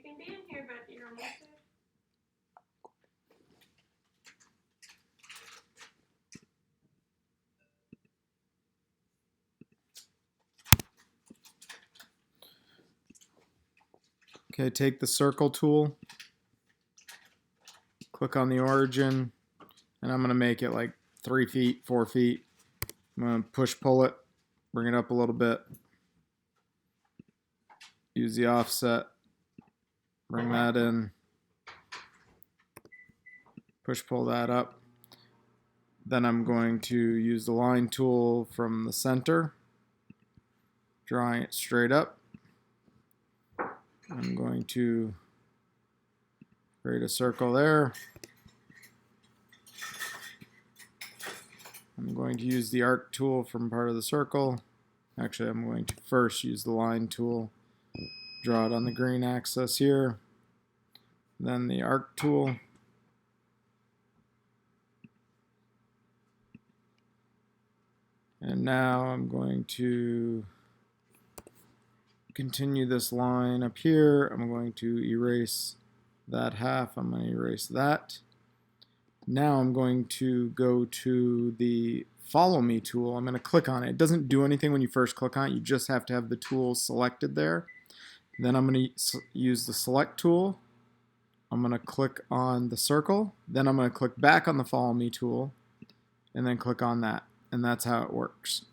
can be in here, but you're almost there. Okay, take the circle tool, click on the origin, and I'm going to make it like 3 feet, 4 feet. I'm going to push pull it, bring it up a little bit, use the offset, bring that in, push pull that up. Then I'm going to use the line tool from the center, drawing it straight up. I'm going to create a circle there. I'm going to use the arc tool from part of the circle. Actually, I'm going to first use the line tool, draw it on the green axis here, then the arc tool. And now I'm going to continue this line up here. I'm going to erase that half. I'm going to erase that. Now I'm going to go to the Follow Me tool. I'm going to click on it. It doesn't do anything when you first click on it. You just have to have the tool selected there. Then I'm going to use the Select tool. I'm going to click on the circle. Then I'm going to click back on the Follow Me tool and then click on that. And that's how it works.